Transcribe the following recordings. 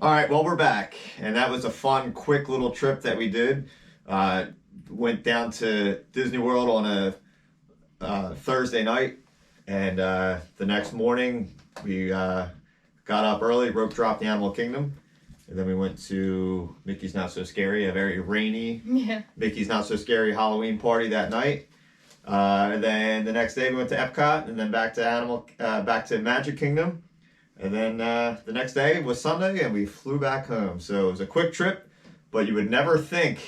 All right, well, we're back, and that was a fun, quick little trip that we did. Went down to Disney World on a Thursday night, and the next morning we got up early, rope dropped the Animal Kingdom, and then we went to Mickey's Not So Scary, a very rainy Mickey's Not So Scary Halloween party that night. And then the next day we went to Epcot, and then back to Magic Kingdom. And then the next day was Sunday, and we flew back home. So it was a quick trip, but you would never think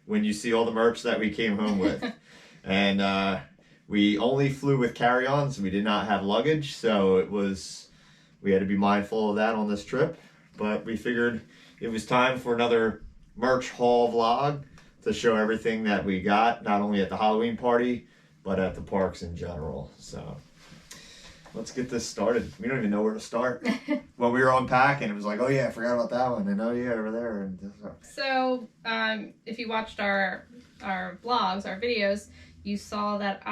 when you see all the merch that we came home with. And we only flew with carry-ons. We did not have luggage, so we had to be mindful of that on this trip. But we figured it was time for another merch haul vlog to show everything that we got, not only at the Halloween party, but at the parks in general. So let's get this started. We don't even know where to start. When we were unpacking, it was like, oh yeah, I forgot about that one, and oh yeah, over there. And so, if you watched our vlogs, our videos, you saw that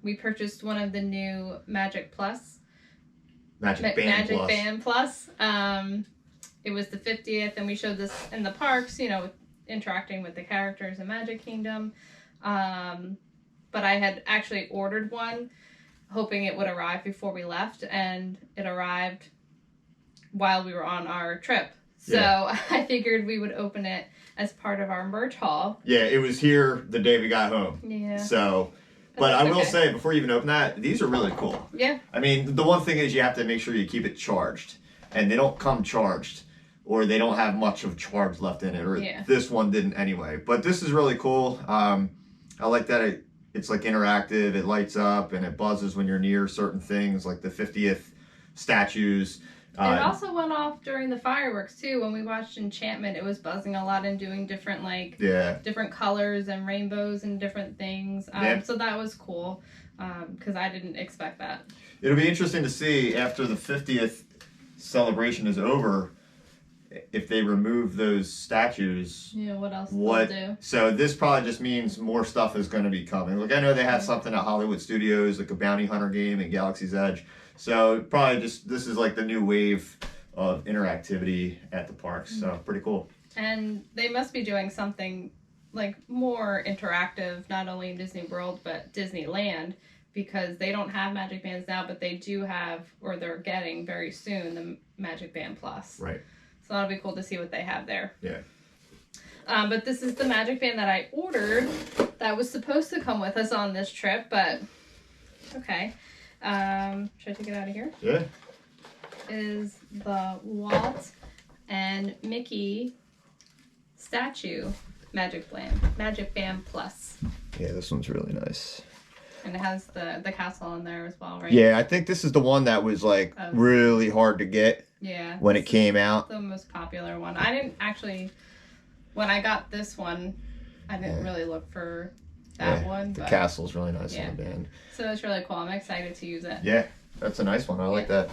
we purchased one of the new Magic Band Plus. It was the 50th, and we showed this in the parks, interacting with the characters in Magic Kingdom. But I had actually ordered one, hoping it would arrive before we left, and it arrived while we were on our trip. So yeah. I figured we would open it as part of our merch haul. Yeah, it was here the day we got home. Yeah. So, but I will say, before you even open that, these are really cool. Yeah. I mean, the one thing is you have to make sure you keep it charged, and they don't come charged, or they don't have much of charge left in it, or this one didn't anyway. But this is really cool. I like that it's like interactive, it lights up, and it buzzes when you're near certain things, like the 50th statues. It also went off during the fireworks, too. When we watched Enchantment, it was buzzing a lot and doing different, different colors and rainbows and different things. So that was cool, because I didn't expect that. It'll be interesting to see, after the 50th celebration is over, if they remove those statues, what else they'll do. So this probably just means more stuff is going to be coming. Like, I know they have something at Hollywood Studios, like a Bounty Hunter game and Galaxy's Edge. So probably this is like the new wave of interactivity at the parks. So pretty cool. And they must be doing something like more interactive, not only in Disney World, but Disneyland, because they don't have Magic Bands now, but they do have, or they're getting very soon, the Magic Band Plus. Right. So that'll be cool to see what they have there. Yeah. But this is the Magic Band that I ordered that was supposed to come with us on this trip, but okay. Should I take it out of here? Yeah. Is the Walt and Mickey statue Magic Band Plus. Yeah, this one's really nice. And it has the castle in there as well, right? Yeah, I think this is the one that was really hard to get. Yeah. When it came out. The most popular one. I didn't actually, when I got this one, I didn't really look for that one. The castle's really nice on the band. So it's really cool. I'm excited to use it. Yeah, that's a nice one. I like that.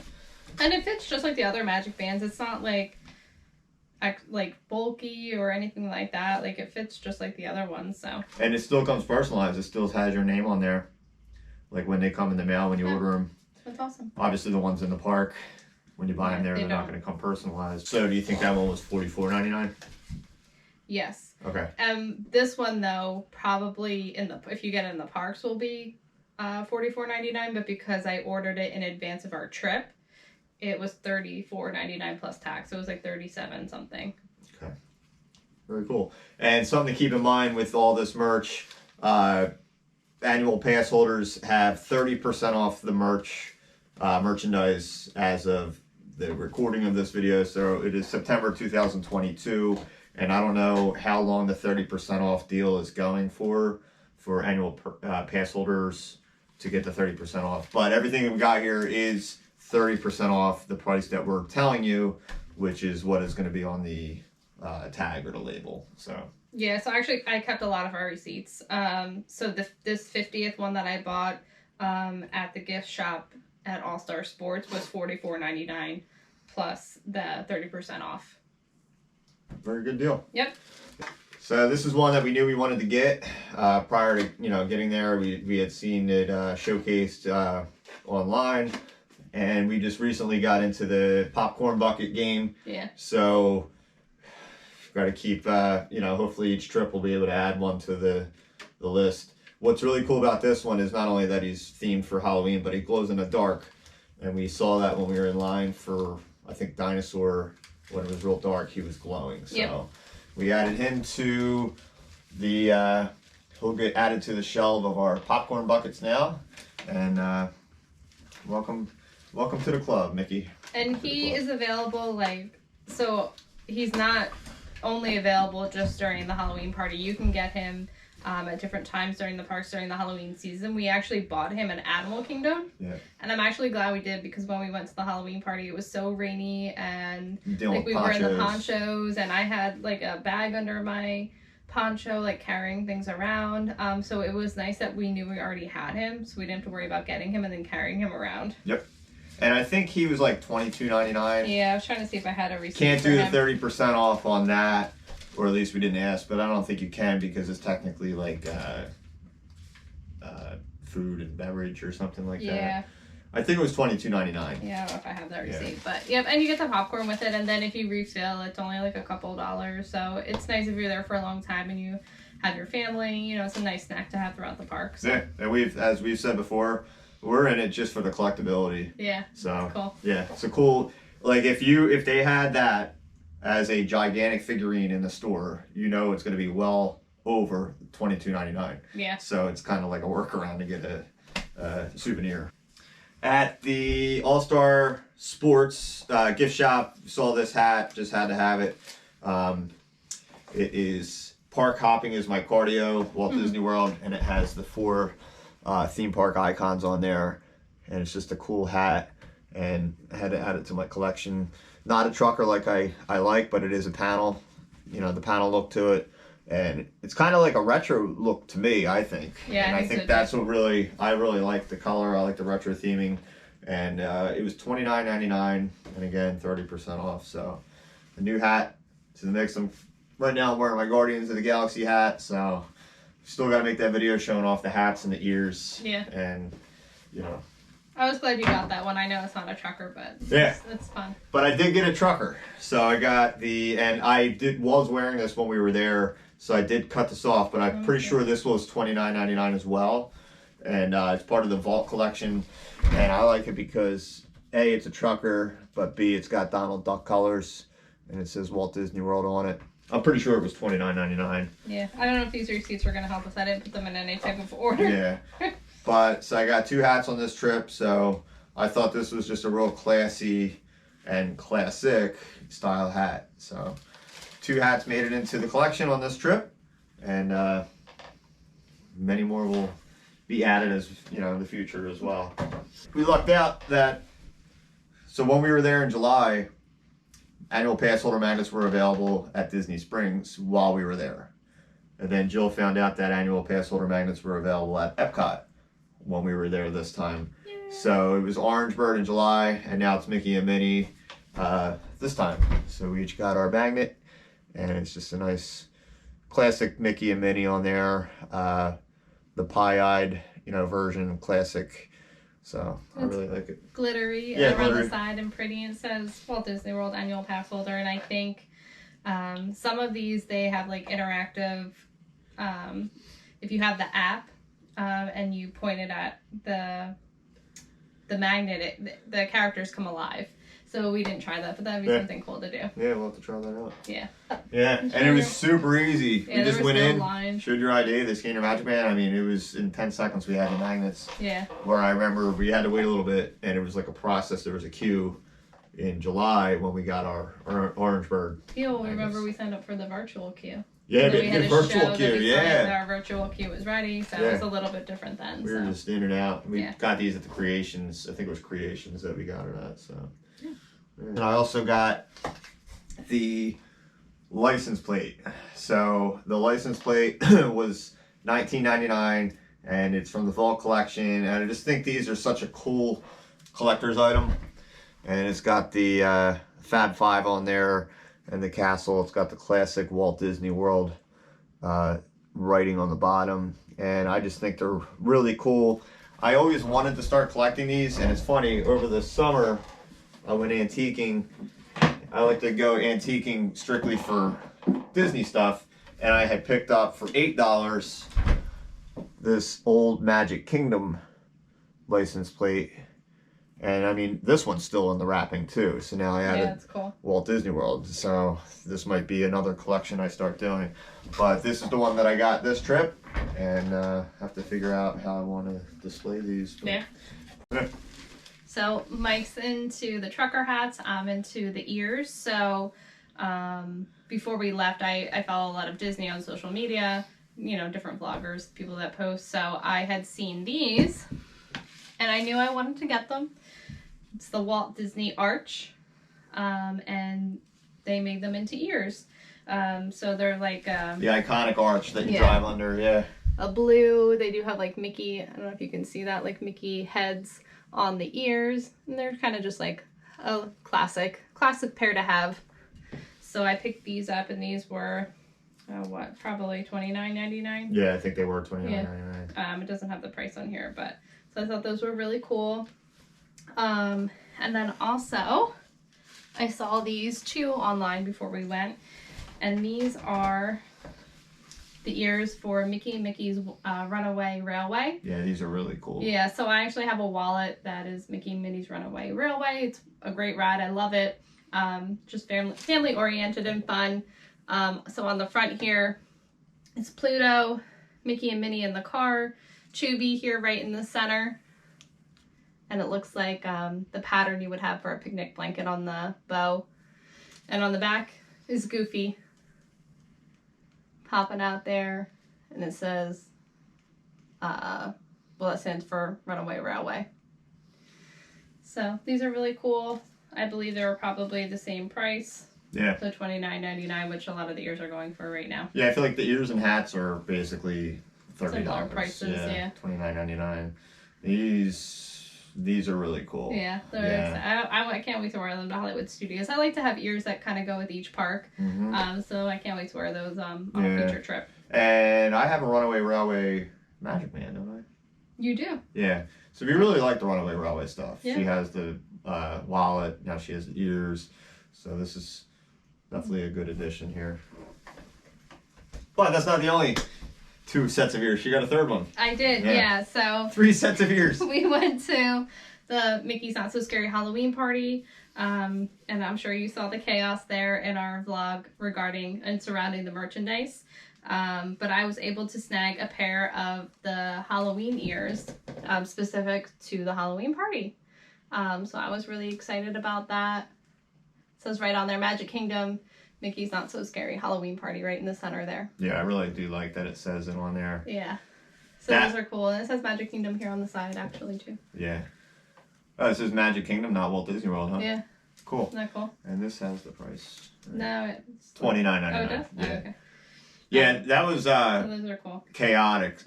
And it fits just like the other Magic Bands. It's not like bulky or anything like that. Like, it fits just like the other ones. So. And it still comes personalized. It still has your name on there. Like when they come in the mail, when you order them. That's awesome. Obviously the ones in the park, when you buy them there, they're not going to come personalized. So do you think that one was $44.99? Yes. Okay. This one though, probably if you get it in the parks, will be $44.99. But because I ordered it in advance of our trip, it was $34.99 plus tax. So it was like $37 something. Okay. Very cool. And something to keep in mind with all this merch. Annual pass holders have 30% off the merchandise as of the recording of this video. So it is September 2022, and I don't know how long the 30% off deal is going for annual pass holders to get the 30% off. But everything we got here is 30% off the price that we're telling you, which is what is going to be on the tag or the label. So. Yeah, so actually I kept a lot of our receipts. So this 50th one that I bought at the gift shop at AllStar Sports was $44.99 plus the 30% off. Very good deal. Yep. So this is one that we knew we wanted to get prior to getting there. We had seen it showcased online, and we just recently got into the popcorn bucket game. Yeah. So got to keep, hopefully each trip we'll be able to add one to the list. What's really cool about this one is not only that he's themed for Halloween, but he glows in the dark. And we saw that when we were in line for, I think, Dinosaur, when it was real dark, he was glowing. So we added him to the, he'll get added to the shelf of our popcorn buckets now. And welcome to the club, Mickey. And he is available, so he's not only available just during the Halloween party. You can get him at different times during the parks during the Halloween season. We actually bought him an Animal Kingdom. Yeah. And I'm actually glad we did, because when we went to the Halloween party, it was so rainy, and we were in the ponchos, and I had a bag under my poncho, carrying things around. So it was nice that we knew we already had him, so we didn't have to worry about getting him and then carrying him around. Yep. And I think he was $22.99. Yeah, I was trying to see if I had a receipt. Can't do the 30% off on that, or at least we didn't ask, but I don't think you can, because it's technically food and beverage or something like that. Yeah. I think it was $22.99. Yeah, I don't know if I have that receipt, but yep. And you get the popcorn with it, and then if you refill, it's only a couple of dollars. So it's nice if you're there for a long time and you have your family. It's a nice snack to have throughout the park. So. Yeah, and as we've said before, we're in it just for the collectability. Yeah. So cool. Yeah, it's a cool. If they had that as a gigantic figurine in the store, it's going to be well over $22.99. Yeah. So it's kind of like a workaround to get a souvenir. At the AllStar Sports gift shop, saw this hat, just had to have it. It is Park Hopping is My Cardio, Walt Disney World, and it has the 4 theme park icons on there, and it's just a cool hat, and I had to add it to my collection. Not a trucker like I like, but it is a panel, the panel look to it, and it's kind of like a retro look to me, I think. Yeah, and I think so that's what I really like the color. I like the retro theming, and it was $29.99, and again 30% off. So a new hat to the mix. Right now I'm wearing my Guardians of the Galaxy hat, so still got to make that video showing off the hats and the ears. Yeah. And I was glad you got that one. I know it's not a trucker, but it's fun. But I did get a trucker, so I got and I was wearing this when we were there, so I did cut this off. But I'm pretty sure this was $29.99 as well, and it's part of the Vault collection. And I like it because A, it's a trucker, but B, it's got Donald Duck colors, and it says Walt Disney World on it. I'm pretty sure it was $29.99. Yeah, I don't know if these receipts were going to help us. I didn't put them in any type of order. Yeah. But so I got 2 hats on this trip, so I thought this was just a real classy and classic style hat. So 2 hats made it into the collection on this trip, and many more will be added as in the future as well. We lucked out that when we were there in July, annual pass holder magnets were available at Disney Springs while we were there, and then Jill found out that annual pass holder magnets were available at Epcot when we were there this time. Yeah. So it was Orange Bird in July, and now it's Mickey and Minnie this time. So we each got our magnet, and it's just a nice classic Mickey and Minnie on there. The pie-eyed, version, classic. So I really like it. Glittery around the side and pretty. It says Walt Disney World annual pass holder, and I think some of these they have interactive. If you have the app and you point it at the magnet, the characters come alive. So we didn't try that, but that'd be something cool to do. Yeah, we'll have to try that out. Yeah. Yeah, and it was super easy. Yeah, we just went in, line. showed your ID, they scanned your Magic Band. I mean, it was in 10 seconds we had the magnets. Yeah. Where I remember we had to wait a little bit, and it was like a process. There was a queue in July when we got our Orange Bird. You'll remember we signed up for the virtual queue. Yeah, we had the a virtual show queue, that our virtual queue was ready, so Yeah. it was a little bit different then. We were just in and out. We Yeah. got these at the Creations. I think it was Creations that we got it at. So. Yeah. And I also got the license plate. So the license plate was $19.99, and it's from the Vault collection. And I just think these are such a cool collector's item. And it's got the Fab 5 on there and the castle. It's got the classic Walt Disney World writing on the bottom. And I just think they're really cool. I always wanted to start collecting these, and it's funny, over the summer, I went antiquing. I like to go antiquing strictly for Disney stuff, and I had picked up for $8 this old Magic Kingdom license plate. And I mean, this one's still in the wrapping too. So now I added that's cool. Walt Disney World. So this might be another collection I start doing. But this is the one that I got this trip, and have to figure out how I want to display these. Yeah. So Mike's into the trucker hats. I'm into the ears. So before we left, I follow a lot of Disney on social media. You know, different vloggers, people that post. So I had seen these, and I knew I wanted to get them. It's the Walt Disney Arch, and they made them into ears. So they're like the iconic arch that you drive under, yeah. A blue. They do have like Mickey. I don't know if you can see that, like Mickey heads on the ears, and they're kind of just like a classic pair to have. So I picked these up, and these were probably $29.99. Yeah, I think they were $29.99. Yeah. It doesn't have the price on here, but so I thought those were really cool. And then also I saw these two online before we went, and these are the ears for Mickey's Runaway Railway. Yeah, these are really cool. Yeah, so I actually have a wallet that is Mickey and Minnie's Runaway Railway. It's a great ride. I love it. Just family oriented and fun. So on the front here, it's Pluto, Mickey and Minnie in the car, Chubby here right in the center. And it looks like the pattern you would have for a picnic blanket on the bow. And on the back is Goofy popping out there. And it says, well, it stands for Runaway Railway. So these are really cool. I believe they were probably the same price. Yeah. So $29.99, which a lot of the ears are going for right now. Yeah, I feel like the ears and hats are basically $30. Similar prices, yeah. $29.99. These are really cool. Yeah, I can't wait to wear them to Hollywood Studios. I like to have ears that kind of go with each park. Mm-hmm. So I can't wait to wear those on a future trip. And I have a Runaway Railway Magic Man, don't I? You do? Yeah. So we really like the Runaway Railway stuff. Yeah. She has the wallet. Now she has the ears. So this is definitely a good addition here. But that's not the only 2 sets of ears. She got a third one. I did, yeah. So 3 sets of ears. We went to the Mickey's Not So Scary Halloween party. And I'm sure you saw the chaos there in our vlog regarding and surrounding the merchandise. But I was able to snag a pair of the Halloween ears specific to the Halloween party. So I was really excited about that. It says right on there, Magic Kingdom, Mickey's Not So Scary Halloween party right in the center there. Yeah, I really do like that it says it on there. Yeah. So those are cool. And it says Magic Kingdom here on the side actually too. Yeah. Oh, it says Magic Kingdom, not Walt Disney World, huh? Yeah. Cool. Isn't that cool? And this has the price. Right? No, it's $29.99. Oh, it does? Yeah. Oh, okay. Yeah, that was So those are cool. chaotic.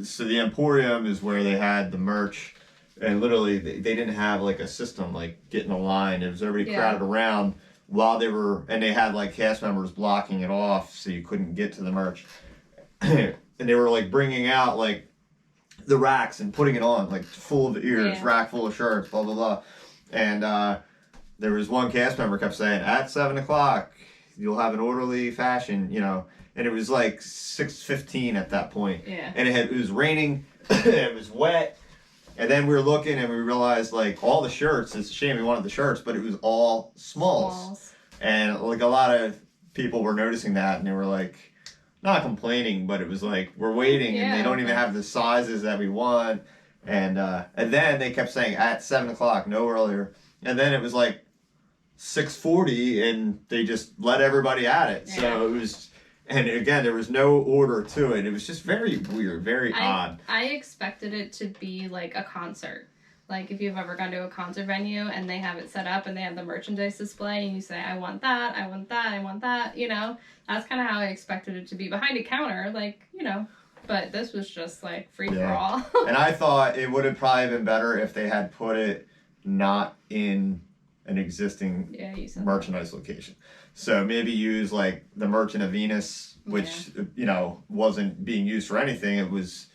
So the Emporium is where they had the merch, and literally they didn't have like a system like getting a line. It was everybody crowded around while they were, and they had like cast members blocking it off so you couldn't get to the merch. And they were like bringing out like the racks and putting it on like full of ears, rack full of shirts, blah blah blah. And there was one cast member kept saying at 7 o'clock you'll have an orderly fashion, you know. And it was like 6:15 at that point. Yeah. And it was raining, it was wet. And then we were looking and we realized like all the shirts, it's a shame we wanted the shirts, but it was all smalls. And like a lot of people were noticing that and they were like, not complaining, but it was like, we're waiting and they don't even have the sizes that we want. And then they kept saying at 7 o'clock, no earlier. And then it was like 6:40 and they just let everybody at it. Yeah. So it was, and again, there was no order to it. It was just very weird, very odd. I expected it to be like a concert. Like if you've ever gone to a concert venue and they have it set up and they have the merchandise display and you say, I want that, I want that, I want that, you know, that's kind of how I expected it to be behind a counter, like, you know, but this was just like free for all. And I thought it would have probably been better if they had put it not in an existing merchandise location. So maybe use like the Merchant of Venus, which, you know, wasn't being used for anything. It was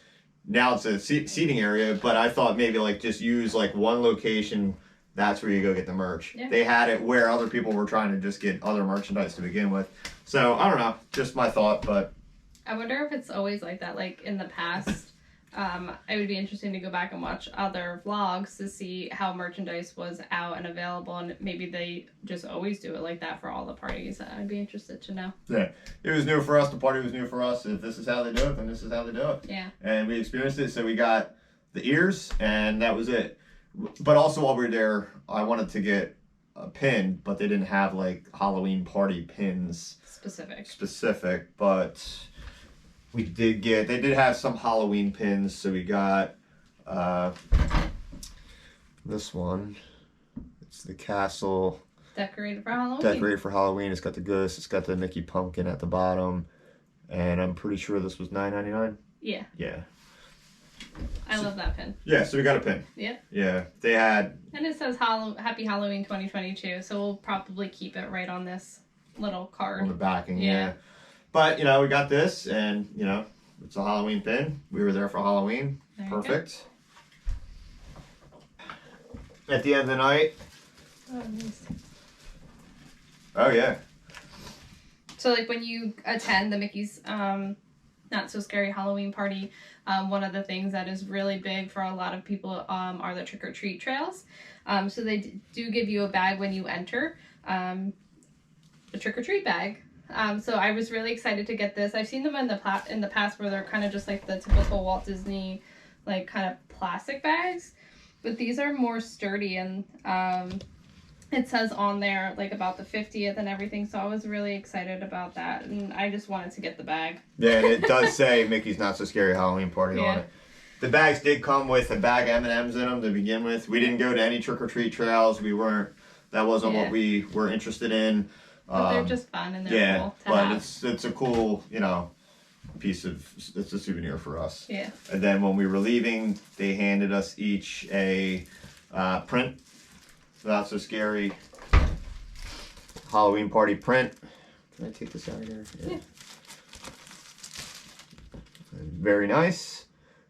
now it's a seating area, but I thought maybe like just use like one location. That's where you go get the merch. Yeah. They had it where other people were trying to just get other merchandise to begin with. So I don't know, just my thought, but I wonder if it's always like that, like in the past. It would be interesting to go back and watch other vlogs to see how merchandise was out and available, and maybe they just always do it like that for all the parties. I'd be interested to know. Yeah, it was new for us. The party was new for us. If this is how they do it, then this is how they do it. Yeah. And we experienced it. So we got the ears, and that was it. But also while we were there, I wanted to get a pin, but they didn't have like Halloween party pins specific. But we did get. They did have some Halloween pins, so we got this one. It's the castle. Decorated for Halloween. Decorated for Halloween. It's got the ghost. It's got the Mickey pumpkin at the bottom, and I'm pretty sure this was $9.99. Yeah. Yeah. I love that pin. Yeah, so we got a pin. Yeah. Yeah, they had. And it says Happy Halloween 2022, so we'll probably keep it right on this little card. On the backing, Yeah. yeah. But, you know, we got this, and, you know, it's a Halloween pin. We were there for Halloween. There Perfect. At the end of the night. Oh, nice. Oh, yeah. So, like, when you attend the Mickey's Not So Scary Halloween party, one of the things that is really big for a lot of people are the trick-or-treat trails. So they do give you a bag when you enter, a trick-or-treat bag. So I was really excited to get this. I've seen them in the past where they're kind of just like the typical Walt Disney, like, kind of plastic bags. But these are more sturdy, and it says on there, like, about the 50th and everything, so I was really excited about that, and I just wanted to get the bag. Yeah, and it does say Mickey's Not So Scary Halloween Party Yeah. on it. The bags did come with a bag of M&Ms in them to begin with. We didn't go to any trick-or-treat trails. That wasn't what we were interested in. But they're just fun, and they're cool to but have. it's a cool, you know, it's a souvenir for us. Yeah. And then when we were leaving, they handed us each a print. Not So Scary Halloween Party print. Can I take this out of here? Yeah. Very nice.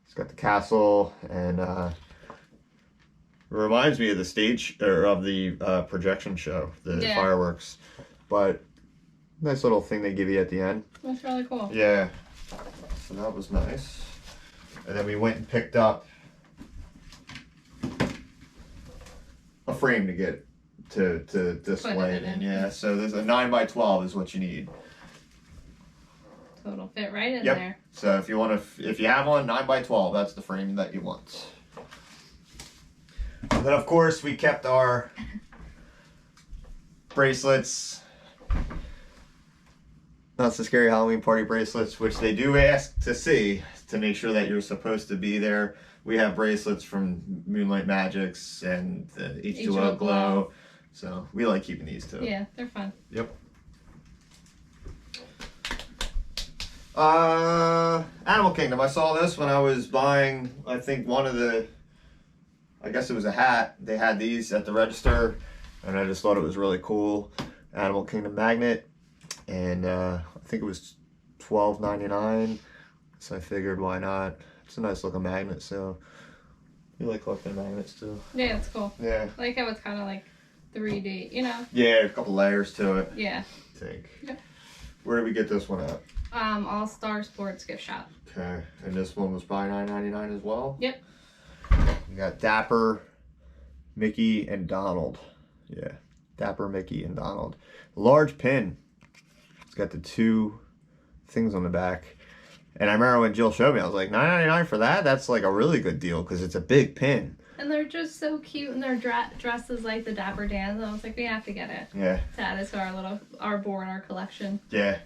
It's got the castle, and it reminds me of the stage or of the projection show, the fireworks. But nice little thing they give you at the end. That's really cool. Yeah. So that was nice. And then we went and picked up a frame to get to display it in. Yeah. So there's a 9x12 is what you need. So it'll fit right in Yep. there. So if you have one, 9x12, that's the frame that you want. And then of course we kept our bracelets. Not So Scary Halloween Party bracelets, which they do ask to see to make sure that you're supposed to be there. We have bracelets from Moonlight Magics and the H2O Glow. So we like keeping these too. Yeah, they're fun. Yep. Animal Kingdom. I saw this when I was buying, I think I guess it was a hat. They had these at the register, and I just thought it was really cool. Animal Kingdom magnet. And I think it was $12.99, so I figured why not. It's a nice looking magnet, so you like collecting magnets too. Yeah, it's cool. Yeah. I like how it's kind of like 3D, you know? Yeah, a couple layers to it. Yeah. I think. Yep. Where did we get this one at? AllStar Sports gift shop. Okay, and this one was by $9.99 as well? Yep. We got Dapper, Mickey, and Donald. Yeah, Dapper, Mickey, and Donald. Large pin. It's got the two things on the back. And I remember when Jill showed me, I was like, $9.99 for that? That's like a really good deal because it's a big pin. And they're just so cute, and they're dressed as like the Dapper Dans. I was like, we have to get it. Yeah. To add it to our collection. Yeah.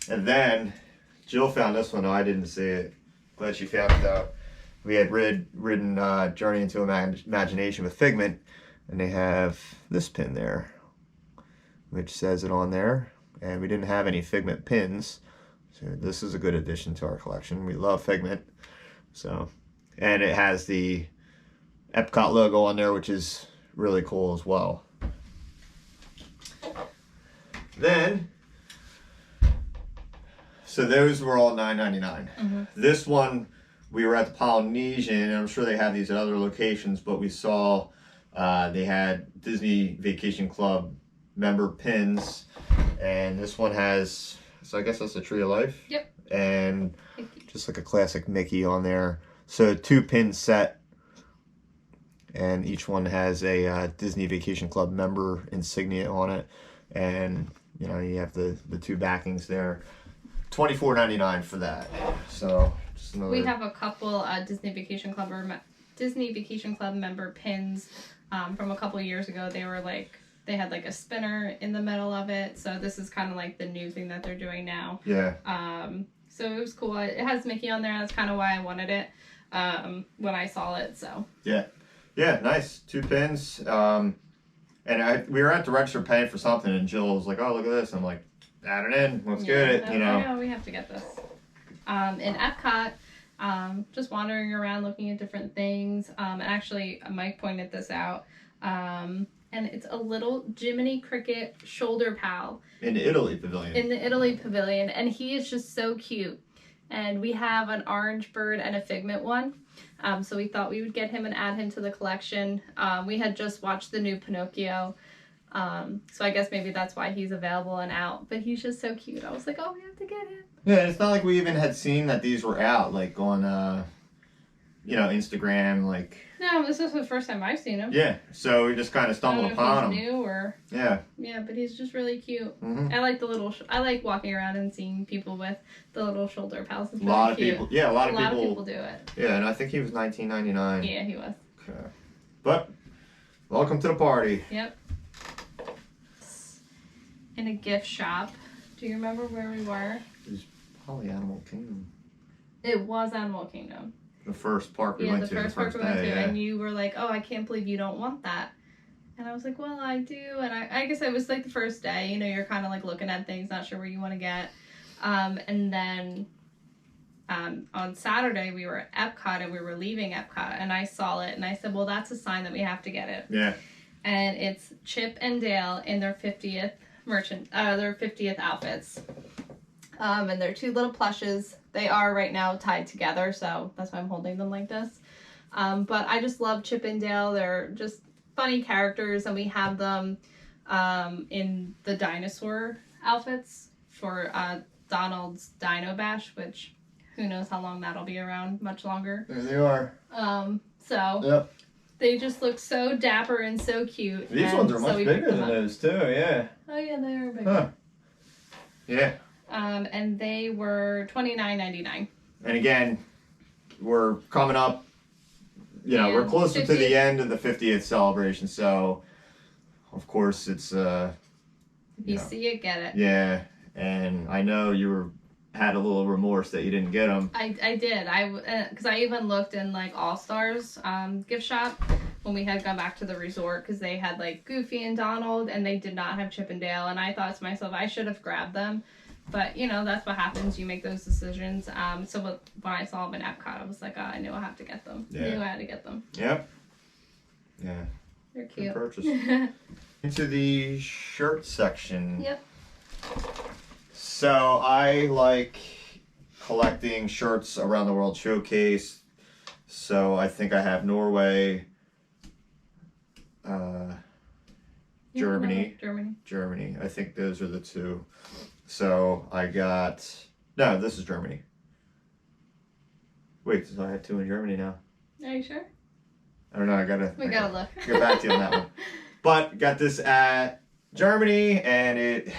And then Jill found this one. I didn't see it. Glad she found it out. We had ridden Journey into Imagination with Figment, and they have this pin there, which says it on there. And we didn't have any Figment pins, so this is a good addition to our collection. We love Figment, so, and it has the Epcot logo on there, which is really cool as well. Then, so those were all $9.99. Mm-hmm. This one we were at the Polynesian, and I'm sure they have these at other locations, but we saw they had Disney Vacation Club member pins, and this one has, so I guess that's the Tree of Life. Yep. And just like a classic Mickey on there. So 2-pin set, and each one has a Disney Vacation Club member insignia on it, and you know you have the 2 backings there. $24.99 for that. So just another. We have a couple Disney Vacation Club member pins from a couple years ago. They had like a spinner in the middle of it. So this is kind of like the new thing that they're doing now. Yeah. So it was cool. It has Mickey on there. That's kind of why I wanted it when I saw it. So. Yeah. Yeah. Nice. 2 pins. And we were at the register paying for something, and Jill was like, "Oh, look at this." I'm like, "Add it in. Let's get it." You know. Yeah, we have to get this. In Epcot, just wandering around looking at different things. And actually, Mike pointed this out. And it's a little Jiminy Cricket shoulder pal. In the Italy Pavilion. In the Italy Pavilion. And he is just so cute. And we have an orange bird and a Figment one. So we thought we would get him and add him to the collection. We had just watched the new Pinocchio. So I guess maybe that's why he's available and out. But he's just so cute. I was like, oh, we have to get him. Yeah, it's not like we even had seen that these were out, like on, Instagram, like. No, this is the first time I've seen him. Yeah, so we just kind of stumbled upon him. New or. Yeah. Yeah, but he's just really cute. Mm-hmm. I like the little. I like walking around and seeing people with the little shoulder pals. It's A lot really of cute. people. Yeah, a lot A of lot people. of people do it. Yeah, and I think he was $19.99. Yeah, he was. Okay. But welcome to the party. Yep. In a gift shop. Do you remember where we were? It was probably Animal Kingdom. It was Animal Kingdom. The first park we went to. The first park we went to, yeah. and you were like, "Oh, I can't believe you don't want that." And I was like, "Well, I do." And I guess it was like the first day. You know, you're kind of like looking at things, not sure where you want to get. And then on Saturday we were at Epcot and we were leaving Epcot, and I saw it and I said, "Well, that's a sign that we have to get it." Yeah. And it's Chip and Dale in their 50th their 50th outfits. And they're 2 little plushes. They are right now tied together, so that's why I'm holding them like this. But I just love Chip and Dale. They're just funny characters, and we have them in the dinosaur outfits for Donald's Dino Bash, which who knows how long that'll be around, much longer. There they are. So Yep. they just look so dapper and so cute. These ones are much bigger than those too, yeah. Oh yeah, they are bigger. Huh. Yeah. And they were $29.99. And again, we're coming up, we're closer to 50th. the end of the 50th celebration, so of course it's If you see it, get it. Yeah, and I know you had a little remorse that you didn't get them. I did. Because I even looked in like AllStar's gift shop when we had gone back to the resort, because they had like Goofy and Donald, and they did not have Chip and Dale, and I thought to myself, I should have grabbed them. But, that's what happens. You make those decisions. So when I saw them in Epcot, I was like, oh, I knew I have to get them. Yeah. I knew I had to get them. Yep. Yeah. They're cute. Good purchase. Into the shirt section. Yep. So I like collecting shirts around the world showcase. So I think I have Norway, Germany. Germany. I think those are the 2. So I got, no, this is Germany. Wait, so I have 2 in Germany now. Are you sure? I don't know, I gotta look. Get back to you on that one. But got this at Germany, and it,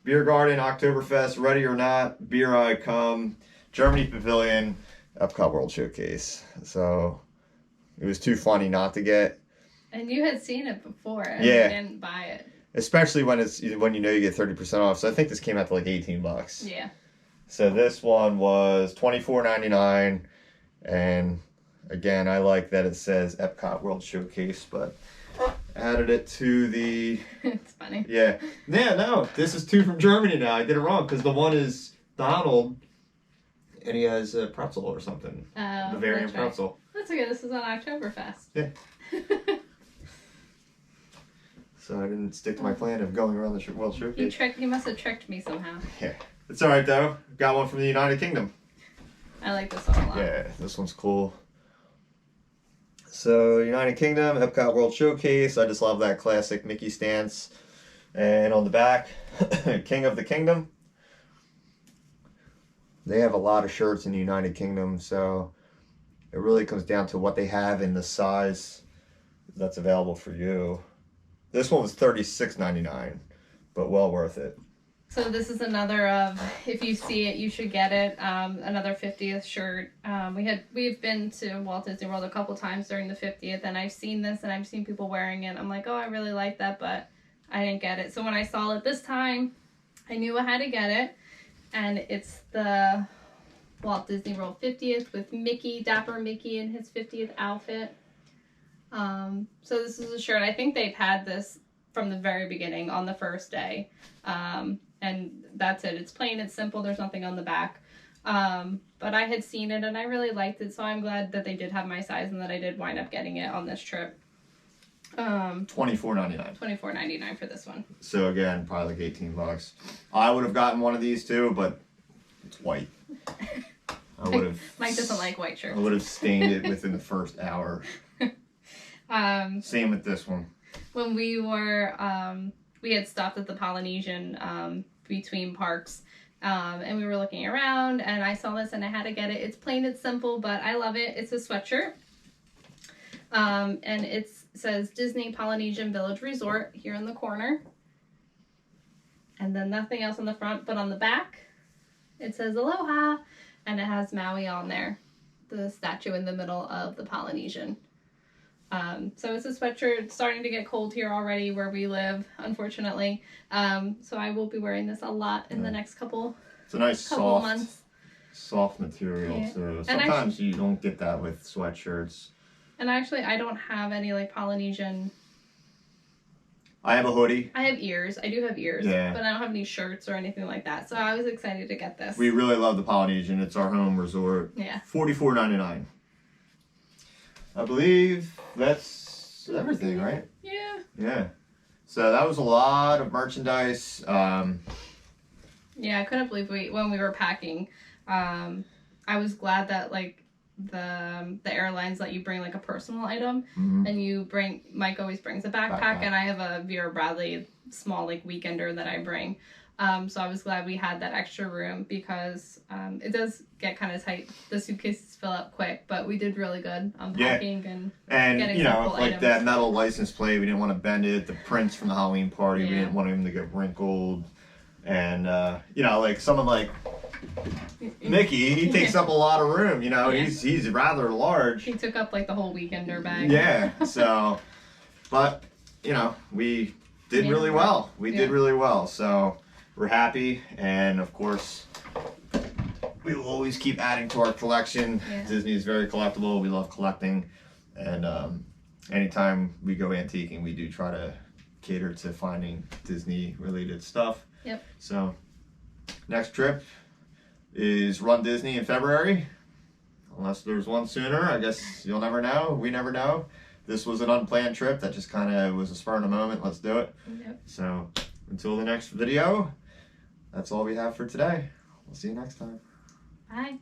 Beer Garden, Oktoberfest, Ready or Not, Beer I Come, Germany Pavilion, Epcot World Showcase. So it was too funny not to get. And you had seen it before, and Yeah. you didn't buy it. Especially when you get 30% off. So I think this came out to like $18. Yeah. So this one was $24.99, and again, I like that it says Epcot World Showcase, but added it to the. It's funny. Yeah. Yeah. No, this is 2 from Germany now. I did it wrong because the one is Donald, and he has a pretzel or something. Bavarian that's right. pretzel. That's okay. This is on Oktoberfest. Yeah. So I didn't stick to my plan of going around the World Showcase. He must have tricked me somehow. Yeah. It's all right though. Got one from the United Kingdom. I like this one a lot. Yeah, this one's cool. So, United Kingdom, Epcot World Showcase. I just love that classic Mickey stance. And on the back, King of the Kingdom. They have a lot of shirts in the United Kingdom, so it really comes down to what they have in the size that's available for you. This one was $36.99, but well worth it. So this is another of, if you see it, you should get it. Another 50th shirt. We've been to Walt Disney World a couple times during the 50th, and I've seen this and I've seen people wearing it. I'm like, oh, I really like that, but I didn't get it. So when I saw it this time, I knew I had to get it, and it's the Walt Disney World 50th with Mickey, Dapper Mickey in his 50th outfit. So this is a shirt. I think they've had this from the very beginning on the first day. And that's it. It's plain, it's simple, there's nothing on the back. But I had seen it and I really liked it, so I'm glad that they did have my size and that I did wind up getting it on this trip. $24.99. $24.99 for this one. So again, probably like $18. I would have gotten one of these too, but it's white. I would have. Mike doesn't like white I shirts. would have stained it within the first hour. Same with this one. When we were, we had stopped at the Polynesian between parks, and we were looking around, and I saw this and I had to get it. It's plain, it's simple, but I love it. It's a sweatshirt, and it says Disney Polynesian Village Resort here in the corner, and then nothing else on the front, but on the back it says Aloha, and it has Maui on there, the statue in the middle of the Polynesian. So it's a sweatshirt. It's starting to get cold here already where we live, unfortunately. So I will be wearing this a lot in the next couple It's a nice of months. soft material Yeah. too. And Sometimes you don't get that with sweatshirts. And actually, I don't have any like Polynesian. I have a hoodie. I have ears. I do have ears, Yeah. but I don't have any shirts or anything like that. So I was excited to get this. We really love the Polynesian. It's our home resort. Yeah. $44.99. I believe that's everything, right? Yeah. Yeah. So that was a lot of merchandise. Yeah, I couldn't believe when we were packing. I was glad that like the airlines let you bring like a personal item, and Mike always brings a backpack, and I have a Vera Bradley small like weekender that I bring. So I was glad we had that extra room because it does get kind of tight. The suitcases fill up quick, but we did really good on packing and getting you know, simple like items. that metal license plate, we didn't want to bend it. The prints from the Halloween party, we Yeah. didn't want him to get wrinkled. And you know, like someone like Mickey, he takes up a lot of room. You know, Yeah. he's rather large. He took up like the whole weekender bag. Yeah. So, but you know, we did Yeah. really well. We Yeah. did really well. So we're happy, and of course, we will always keep adding to our collection. Yeah. Disney is very collectible. We love collecting, and anytime we go antiquing, we do try to cater to finding Disney-related stuff. Yep. So, next trip is Run Disney in February. Unless there's one sooner, I guess you'll never know. We never know. This was an unplanned trip that just kind of was a spur of the moment. Let's do it. Yep. So, until the next video, that's all we have for today. We'll see you next time. Bye.